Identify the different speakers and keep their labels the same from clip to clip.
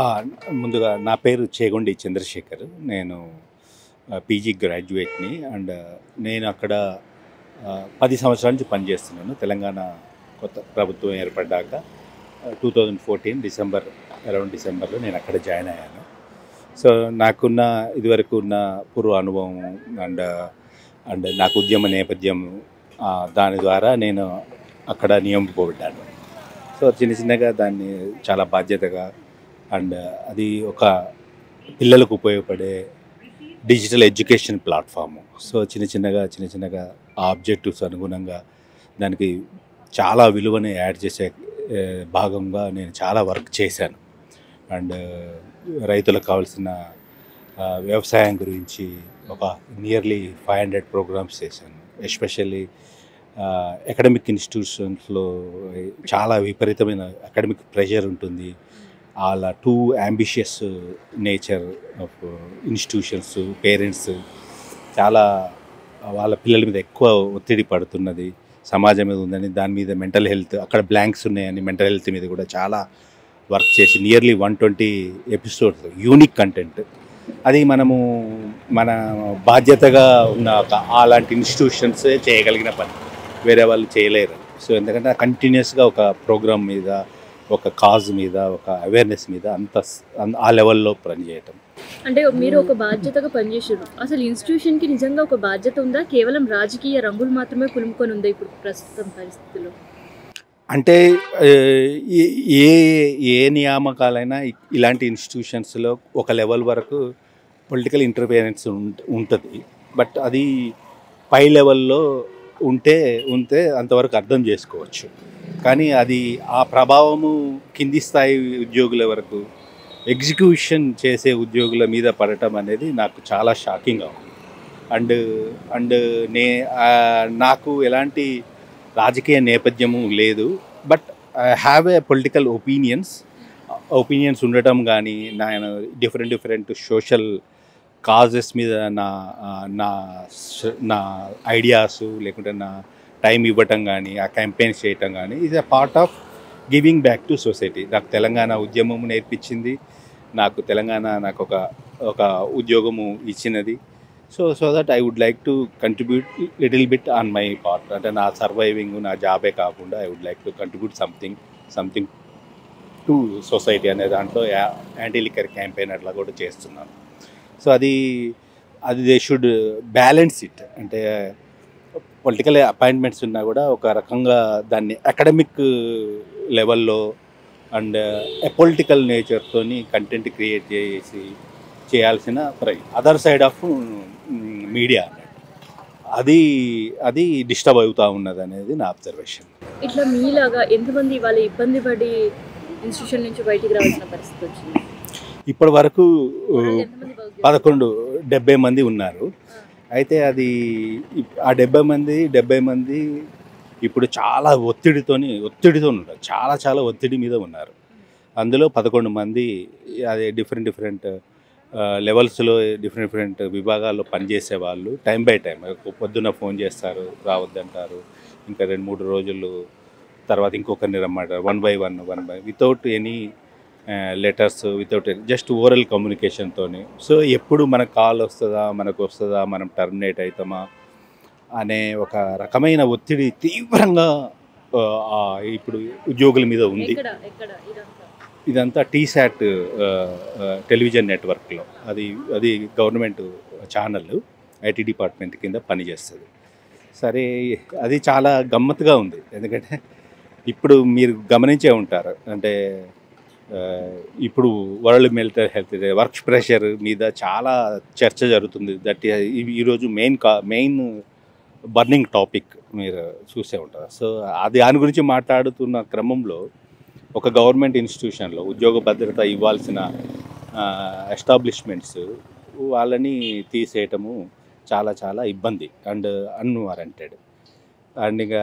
Speaker 1: ఆ! ముందుగా నా పేరు చేగొండి చంద్రశేఖర్. నేను పీజీ గ్రాడ్యుయేట్‌ని. నేను అక్కడ 10 సంవత్సరాల నుంచి పనిచేస్తున్నాను. తెలంగాణ కొత్త ప్రభుత్వం ఏర్పడ్డాక 2014 అరౌండ్ డిసెంబర్‌లో నేను అక్కడ జాయిన్ అయ్యాను. సో, నాకున్న ఇదివరకు ఉన్న పూర్వ అనుభవం అండ్ అండ్ నాకు ఉద్యమ నేపథ్యం, దాని ద్వారా నేను అక్కడ నియమింపబడ్డాను. సో, చిన్న చిన్నగా దాన్ని చాలా బాధ్యతగా అది ఒక పిల్లలకు ఉపయోగపడే డిజిటల్ ఎడ్యుకేషన్ ప్లాట్ఫాము. సో, చిన్న చిన్నగా ఆ ఆబ్జెక్టివ్స్ అనుగుణంగా దానికి చాలా విలువని యాడ్ చేసే భాగంగా నేను చాలా వర్క్ చేశాను. అండ్ రైతులకు కావాల్సిన వ్యవసాయం గురించి ఒక నియర్లీ 500 ప్రోగ్రామ్స్ చేశాను. ఎస్పెషల్లీ అకాడమిక్ ఇన్స్టిట్యూషన్స్లో చాలా విపరీతమైన అకాడమిక్ ప్రెషర్ ఉంటుంది. అలా two ambitious nature of institutions, parents చాలా వాళ్ళ పిల్లల మీద ఎక్కువ ఒత్తిడి పడుతున్నది, సమాజం మీద ఉందని, దాని మీద మెంటల్ హెల్త్ అక్కడ బ్లాంక్స్ ఉన్నాయని మెంటల్ హెల్త్ మీద కూడా చాలా వర్క్ చేసి నియర్లీ 120 ఎపిసోడ్స్ యూనిక్ కంటెంట్. అది మన బాధ్యతగా ఉన్న అలాంటి ఇన్స్టిట్యూషన్సే చేయగలిగిన పని, వేరే వాళ్ళు చేయలేరు. సో, ఎందుకంటే కంటిన్యూస్గా ఒక ప్రోగ్రామ్ మీద, ఒక కాజ్ మీద, ఒక అవేర్నెస్ మీద ఆ లెవెల్లో పనిచేయటం.
Speaker 2: అంటే మీరు ఒక బాధ్యతగా పనిచేసారు. అసలు ఇన్స్టిట్యూషన్కి నిజంగా ఒక బాధ్యత ఉందా? కేవలం రాజకీయ రంగులు మాత్రమే పులుముకొని ఉందా ఇప్పుడు ప్రస్తుతం పరిస్థితుల్లో?
Speaker 1: అంటే ఏ ఏ నియామకాలైనా ఇలాంటి ఇన్స్టిట్యూషన్స్లో ఒక లెవెల్ వరకు పొలిటికల్ ఇంటర్ఫియరెన్స్ ఉంటుంది. బట్ అది పై లెవెల్లో ఉంటే అంతవరకు అర్థం చేసుకోవచ్చు. కానీ అది ఆ ప్రభావము కింది స్థాయి ఉద్యోగుల వరకు, ఎగ్జిక్యూషన్ చేసే ఉద్యోగుల మీద పడటం అనేది నాకు చాలా షాకింగ్గా ఉంది. అండ్ అండ్ నాకు ఎలాంటి రాజకీయ నేపథ్యము లేదు. But I have a political opinions ఉండటం కానీ, నేను డిఫరెంట్ సోషల్ కాజెస్ మీద నా నా ఐడియాస్ లేకుంటే నా టైం ఇవ్వటం కానీ, ఆ క్యాంపెయిన్స్ చేయటం కానీ is a part of giving back to society. నాకు తెలంగాణ ఉద్యమం నేర్పించింది, నాకు ఒక ఉద్యోగము ఇచ్చినది. So that I would like to contribute little bit on my part. అంటే నా సర్వైవింగ్, నా జాబే కాకుండా I would like to contribute something to society అనే దాంట్లో యాంటీ లిక్కర్ క్యాంపెయిన్ అట్లా కూడా చేస్తున్నాను. సో అది దే షుడ్ బ్యాలెన్స్ ఇట్. అంటే పొలిటికల్ అపాయింట్మెంట్స్ ఉన్నా కూడా ఒక రకంగా దాన్ని అకాడమిక్ లెవెల్లో అండ్ పొలిటికల్ నేచర్తోని కంటెంట్ క్రియేట్ చేయాల్సిన అదర్ సైడ్ ఆఫ్ మీడియా అది డిస్టర్బ్ అవుతూ ఉన్నది అనేది నా అబ్జర్వేషన్.
Speaker 2: ఇట్లా మీలాగా ఎంతమంది వాళ్ళ ఇబ్బంది పడి ఇన్స్టిట్యూషన్ నుంచి బయటికి రావాల్సిన పరిస్థితి వచ్చింది?
Speaker 1: ఇప్పటి వరకు 70 మంది ఉన్నారు. అయితే అది ఆ 70 మంది ఇప్పుడు చాలా ఒత్తిడితో ఉన్నారు. చాలా ఒత్తిడి మీద ఉన్నారు. అందులో 11 మంది అది డిఫరెంట్ లెవెల్స్లో డిఫరెంట్ విభాగాల్లో పనిచేసే వాళ్ళు. టైం బై టైం పొద్దున్న ఫోన్ చేస్తారు, రావద్దంటారు. ఇంకా 2-3 రోజులు తర్వాత ఇంకొకరిని రమ్మంటారు. One by one without any letters, without just oral కమ్యూనికేషన్తోని. సో ఎప్పుడు మనకు కాల్ వస్తుందా, మనం టర్మినేట్ అవుతామా అనే ఒక రకమైన ఒత్తిడి తీవ్రంగా ఇప్పుడు ఉద్యోగుల మీద ఉంది. ఇదంతా టీశాట్ టెలివిజన్ నెట్వర్క్లో, అది గవర్నమెంట్ ఛానల్, ఐటీ డిపార్ట్మెంట్ కింద పనిచేస్తుంది. సరే, అది చాలా గమ్మత్తుగా ఉంది. ఎందుకంటే ఇప్పుడు మీరు గమనించే ఉంటారు, అంటే ఇప్పుడు world mental health day, work pressure మీద చాలా చర్చ జరుగుతుంది. ఈరోజు మెయిన్ బర్నింగ్ టాపిక్ మీరు చూసే ఉంటారు. సో దాని గురించి మాట్లాడుతున్న క్రమంలో ఒక గవర్నమెంట్ ఇన్స్టిట్యూషన్లో ఉద్యోగ భద్రత ఇవ్వాల్సిన ఎస్టాబ్లిష్మెంట్స్ వాళ్ళని తీసేయటము చాలా ఇబ్బంది అండ్ అన్వారంటెడ్. అండ్ ఇక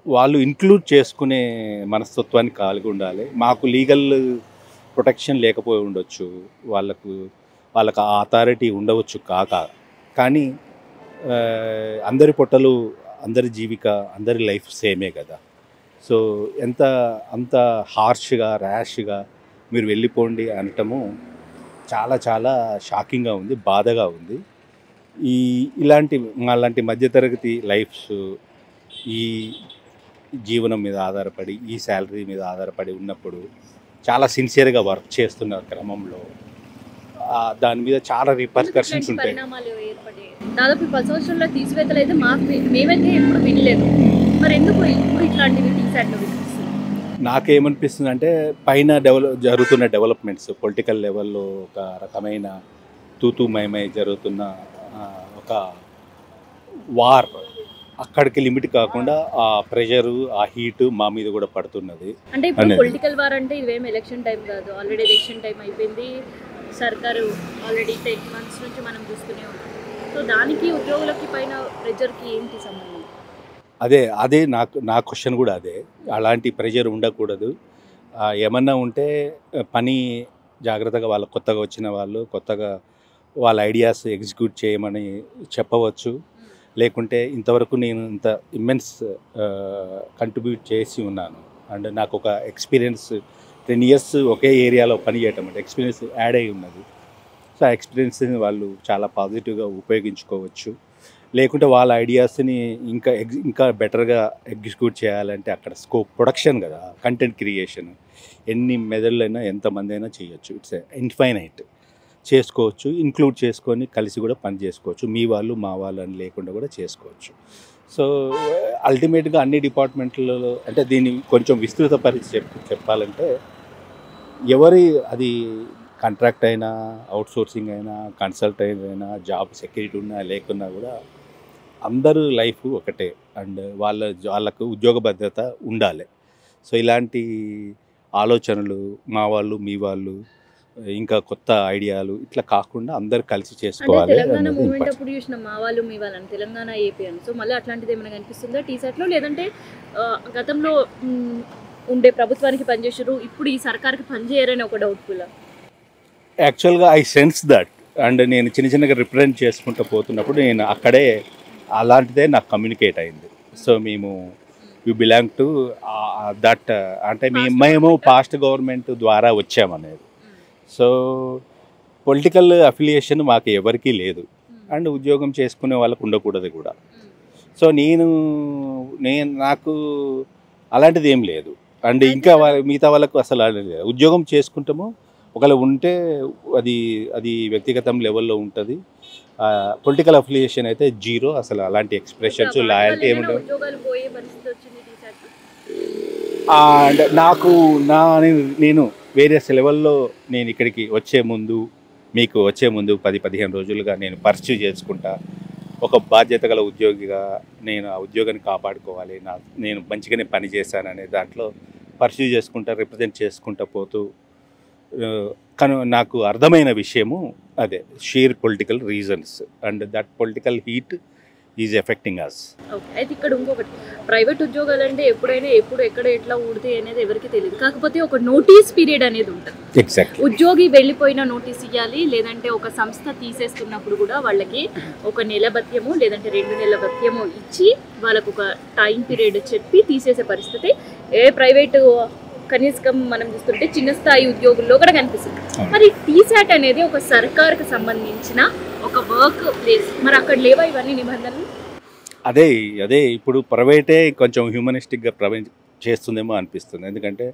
Speaker 1: వాళ్ళు ఇంక్లూడ్ చేసుకునే మనస్తత్వానికి కలిగి ఉండాలి. మాకు లీగల్ ప్రొటెక్షన్ లేకపోయి ఉండొచ్చు, వాళ్ళకు ఆ అథారిటీ ఉండవచ్చు కానీ అందరి పొట్టలు, అందరి జీవిక, అందరి లైఫ్ సేమే కదా. సో అంత హార్ష్గా, ర్యాష్గా మీరు వెళ్ళిపోండి అనటము చాలా చాలా షాకింగ్గా ఉంది, బాధగా ఉంది. ఇలాంటి మాలాంటి మధ్యతరగతి లైఫ్స్ ఈ జీవనం మీద ఆధారపడి, ఈ శాలరీ మీద ఆధారపడి ఉన్నప్పుడు చాలా సిన్సియర్గా వర్క్ చేస్తున్న క్రమంలో దాని మీద చాలా రిపర్కషన్స్ ఉంటాయి.
Speaker 2: పరిణామాలు ఏర్పడే దాదాపు 10 సంవత్సరాల్లో తీసివేతలు అయితే మేమైతే ఎప్పుడు వినలేదు. మరి ఎందుకు ఇప్పుడు ఇట్లాంటివి టీసాట్లో
Speaker 1: నాకేమనిపిస్తుంది అంటే పైన జరుగుతున్న డెవలప్మెంట్స్ పొలిటికల్ లెవెల్లో ఒక రకమైన తూతుమయమై జరుగుతున్న ఒక వార్ అక్కడికి లిమిట్ కాకుండా ఆ ప్రెషరు ఆ హీటు మా మీద కూడా పడుతున్నది.
Speaker 2: అంటే ఇప్పుడు పొలిటికల్ వార్ అంటే ఇవేం ఎలక్షన్ టైం కాదు, ఆల్రెడీ ఎలక్షన్ టైం అయిపోయింది. సర్కారు ఆల్రెడీ 10 months నుంచి మనం చూస్తూనే ఉన్నాం. సో దానికి ఉద్యోగులకి పైన ప్రెషర్కి ఏంటి సంబంధం?
Speaker 1: అదే నా క్వశ్చన్ కూడా అదే. అలాంటి ప్రెషర్ ఉండకూడదు. ఏమన్నా ఉంటే పని జాగ్రత్తగా వాళ్ళ కొత్తగా వచ్చిన వాళ్ళు కొత్తగా వాళ్ళ ఐడియాస్ ఎగ్జిక్యూట్ చేయమని చెప్పవచ్చు. లేకుంటే ఇంతవరకు నేను ఇంత ఇమ్మెన్స్ కంట్రిబ్యూట్ చేసి ఉన్నాను అండ్ నాకు ఒక ఎక్స్పీరియన్స్ 10 years ఒకే ఏరియాలో పని చేయటం అంటే ఎక్స్పీరియన్స్ యాడ్ అయి ఉన్నది. సో ఆ ఎక్స్పీరియన్స్ని వాళ్ళు చాలా పాజిటివ్గా ఉపయోగించుకోవచ్చు. లేకుంటే వాళ్ళ ఐడియాస్ని ఇంకా బెటర్గా ఎగ్జిక్యూట్ చేయాలంటే అక్కడ స్కోప్ ప్రొడక్షన్ కదా, కంటెంట్ క్రియేషన్ ఎన్ని మెదళ్ళైనా ఎంతమంది అయినా చేయొచ్చు. ఇట్స్ ఇన్ఫైనైట్ చేసుకోవచ్చు. ఇంక్లూడ్ చేసుకొని కలిసి కూడా పని చేసుకోవచ్చు. మీ వాళ్ళు మా వాళ్ళు అని లేకుండా కూడా చేసుకోవచ్చు. సో అల్టిమేట్గా అన్ని డిపార్ట్మెంట్లలో అంటే దీన్ని కొంచెం విస్తృతపరిచి చెప్పాలంటే అది కాంట్రాక్ట్ అయినా అవుట్సోర్సింగ్ అయినా కన్సల్ట్ అయినా జాబ్ సెక్యూరిటీ ఉన్నా లేకున్నా కూడా అందరూ లైఫ్ ఒకటే అండ్ వాళ్ళకు ఉద్యోగ భద్రత ఉండాలి. సో ఇలాంటి ఆలోచనలు మా వాళ్ళు మీ వాళ్ళు ఇంకా కొత్త ఐడియాలు ఇట్లా కాకుండా అందరు కలిసి చేసుకోవాలి.
Speaker 2: తెలంగాణ మూవ్మెంట్ అప్పుడు చూసిన మా వాళ్ళు మీ వాళ్ళని తెలంగాణ ఏపీ అని. సో మళ్ళీ అట్లాంటిది ఏమైనా కనిపిస్తుందా టీసాట్లో? లేదంటే గతంలో ఉండే ప్రభుత్వానికి పనిచేసారు, ఇప్పుడు ఈ సర్కార్కి పనిచేయరని ఒక డౌట్ఫుల్?
Speaker 1: యాక్చువల్గా ఐ సెన్స్ దట్ అండ్ నేను చిన్నగా రిప్రజెంట్ చేసుకుంటూ పోతున్నప్పుడు నేను అక్కడే అలాంటిదే నాకు కమ్యూనికేట్ అయింది. సో మేము యూ బిలాంగ్ టు దట్ అంటే మేము పాస్ట్ గవర్నమెంట్ ద్వారా వచ్చామనేది. సో పొలిటికల్ అఫిలియేషన్ మాకు ఎవరికీ లేదు అండ్ ఉద్యోగం చేసుకునే వాళ్ళకు ఉండకూడదు కూడా. సో నాకు అలాంటిది ఏం లేదు అండ్ ఇంకా మిగతా వాళ్ళకు అసలు లేదు. ఉద్యోగం చేసుకుంటాము ఒకవేళ ఉంటే అది వ్యక్తిగతం లెవెల్లో ఉంటుంది. పొలిటికల్ అఫిలియేషన్ అయితే జీరో. అసలు అలాంటి ఎక్స్ప్రెషన్స్ లాయల్టీ ఏముండవు. అండ్ నేను వేరియస్ లెవెల్లో నేను ఇక్కడికి మీకు వచ్చే ముందు 10-15 రోజులుగా నేను పర్స్యూ చేసుకుంటా. ఒక బాధ్యత గల ఉద్యోగిగా నేను ఆ ఉద్యోగాన్ని కాపాడుకోవాలి, నేను మంచిగానే పని చేశాననే దాంట్లో పర్స్యూ చేసుకుంటా, రిప్రజెంట్ చేసుకుంటా పోతూ కానీ నాకు అర్థమైన విషయము అదే sheer political reasons and that political heat is affecting us.
Speaker 2: Okay, అయితే ఇక్కడ ఇంకొకటి, ప్రైవేట్ ఉద్యోగాలు అంటే ఎప్పుడైనా ఎప్పుడు ఎక్కడ ఎట్లా ఊడితే అనేది ఎవరికి తెలియదు. కాకపోతే ఒక నోటీస్ పీరియడ్ అనేది ఉంటుంది.
Speaker 1: ఎగ్జాక్ట్లీ.
Speaker 2: ఉద్యోగి వెళ్ళిపోయిన నోటీస్ ఇవ్వాలి, లేదంటే ఒక సంస్థ తీసేస్తున్నప్పుడు కూడా వాళ్ళకి 1 నెల భత్యము లేదంటే 2 నెలల భత్యము ఇచ్చి వాళ్ళకు ఒక టైం పీరియడ్ చెప్పి తీసేసే పరిస్థితి ఏ ప్రైవేటు కనీసం మనం చూస్తుంటే చిన్న స్థాయి ఉద్యోగుల్లో కూడా కనిపిస్తుంది. మరి టీసాట్ అనేది ఒక సర్కార్కి సంబంధించిన ఒక వర్క్ ప్లేస్, మరి అక్కడ లేవా ఇవన్నీ నిబంధనలు?
Speaker 1: అదే ఇప్పుడు ప్రైవేటే కొంచెం హ్యూమనిస్టిక్గా చేస్తుందేమో అనిపిస్తుంది. ఎందుకంటే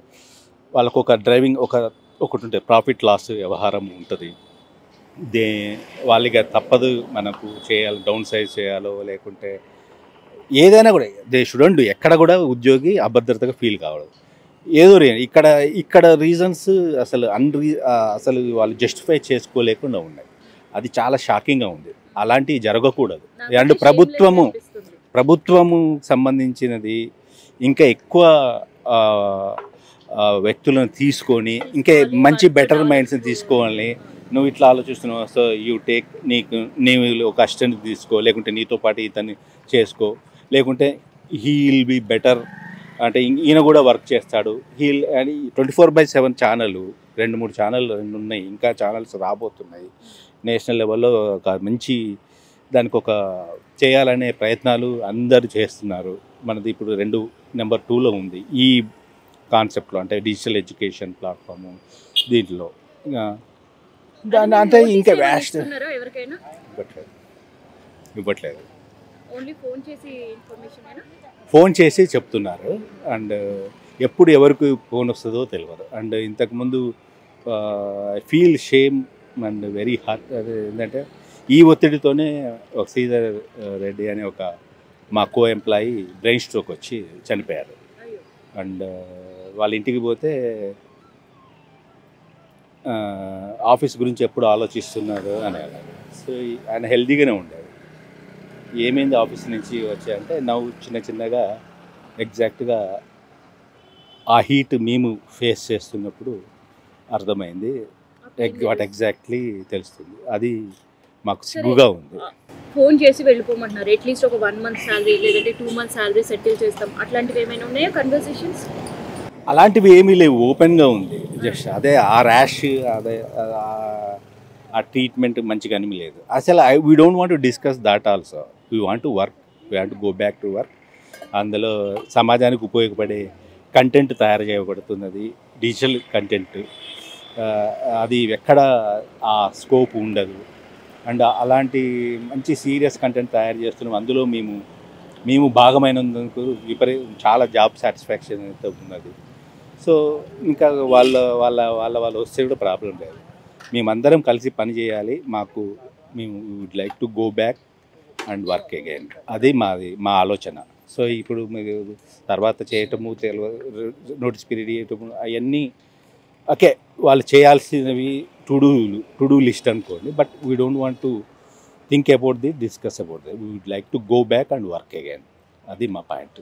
Speaker 1: వాళ్ళకు ఒక డ్రైవింగ్ ఒకటి ఉంటుంది, ప్రాఫిట్ లాస్ వ్యవహారం ఉంటుంది. వాళ్ళకి తప్పదు మనకు చేయాలి, డౌన్ సైజ్ చేయాలో లేకుంటే ఏదైనా కూడా దే షుడెంట్ డూ. ఎక్కడ కూడా ఉద్యోగి అభద్రతగా ఫీల్ కావడం ఏదో ఇక్కడ రీజన్స్ అసలు వాళ్ళు జస్టిఫై చేసుకోలేకుండా ఉన్నాయి. అది చాలా షాకింగ్గా ఉంది. అలాంటివి జరగకూడదు. అండ్ ప్రభుత్వము సంబంధించినది ఇంకా ఎక్కువ వ్యక్తులను తీసుకొని ఇంకా మంచి బెటర్ మైండ్స్ని తీసుకోవాలి. నువ్వు ఇట్లా ఆలోచిస్తున్నావు, సో నీవు ఒక అసిస్టెంట్ తీసుకో, లేకుంటే నీతో పాటు ఇతన్ని చేసుకో, లేకుంటే హీ విల్ బి బెటర్ అంటే ఈయన కూడా వర్క్ చేస్తాడు. అని 24/7 ఛానల్ 2-3 ఛానల్ ఉన్నాయి, ఇంకా ఛానల్స్ రాబోతున్నాయి. నేషనల్ లెవెల్లో ఒక మంచి దానికి ఒక చేయాలనే ప్రయత్నాలు అందరూ చేస్తున్నారు. మనది ఇప్పుడు నెంబర్ 2లో ఉంది ఈ కాన్సెప్ట్లో, అంటే డిజిటల్ ఎడ్యుకేషన్ ప్లాట్ఫాము, దీంట్లో దాని అంటే ఇంకా వ్యాస్ట్
Speaker 2: ఇస్తున్నారా ఎవరికైనా?
Speaker 1: ఇవ్వట్లేదు.
Speaker 2: ఓన్లీ ఫోన్ చేసి ఇన్ఫర్మేషన్
Speaker 1: ఫోన్ చేసి చెప్తున్నారు. అండ్ ఎప్పుడు ఎవరికి ఫోన్ వస్తుందో తెలియదు. అండ్ ఇంతకుముందు I feel shame and very heart. అది ఏంటంటే ఈ ఒత్తిడితోనే ఒక శ్రీధర్ రెడ్డి అనే ఒక మా కో ఎంప్లాయీ బ్రెయిన్ స్ట్రోక్ వచ్చి చనిపోయారు. అండ్ వాళ్ళ ఇంటికి పోతే ఆఫీస్ గురించి ఎప్పుడు ఆలోచిస్తున్నారు అని అన్నారు. సో ఆయన హెల్తీగానే ఉండేది. ఏమైంది ఆఫీస్ నుంచి వచ్చాయంటే నవ్వు చిన్న చిన్నగా ఎగ్జాక్ట్గా ఆ హీట్ మేము ఫేస్ చేస్తున్నప్పుడు అర్థమైంది. వాట్ ఎగ్జాక్ట్లీ తెలుస్తుంది. అది మాకు సిగ్గుగా ఉంది.
Speaker 2: ఫోన్ చేసి వెళ్ళిపోమంటున్నారు. అట్లీస్ట్ ఒక 1 month శాలరీ లేదంటే 2 months శాలరీ సెటిల్ చేస్తాం అట్లాంటివి ఏమైనా ఉన్నాయా కన్వర్సేషన్స్?
Speaker 1: అలాంటివి ఏమీ లేవు. ఓపెన్గా ఉంది. జస్ట్ అదే ఆ ర్యాష్, అదే ఆ ట్రీట్మెంట్ మంచిగా అనిమి లేదు అసలు. We don't want to discuss that also. We want to work, we want to go back to work. అందులో సమాజానికి ఉపయోగపడే కంటెంట్ తయారు చేయబడుతున్నది, డిజిటల్ కంటెంట్. అది ఎక్కడ ఆ స్కోప్ ఉండదు. అండ్ అలాంటి మంచి సీరియస్ కంటెంట్ తయారు చేస్తున్నాం. అందులో మేము భాగమైనందుకు చాలా జాబ్ సాటిస్ఫాక్షన్ అయితే ఉన్నది. సో ఇంకా వాళ్ళు వస్తే కూడా ప్రాబ్లం లేదు. మేమందరం కలిసి పని చేయాలి. మేము would like to go back and work again. అది మా ఆలోచన. సో ఇప్పుడు మీరు తర్వాత చేయటము, నోటీస్ పీరియడ్ చేయటము అవన్నీ ఓకే, వాళ్ళు చేయాల్సినవి టు డూ లిస్ట్ అనుకోండి. But we don't want to think about the, discuss about the. We would like to go back and work again. అది మా పాయింట్.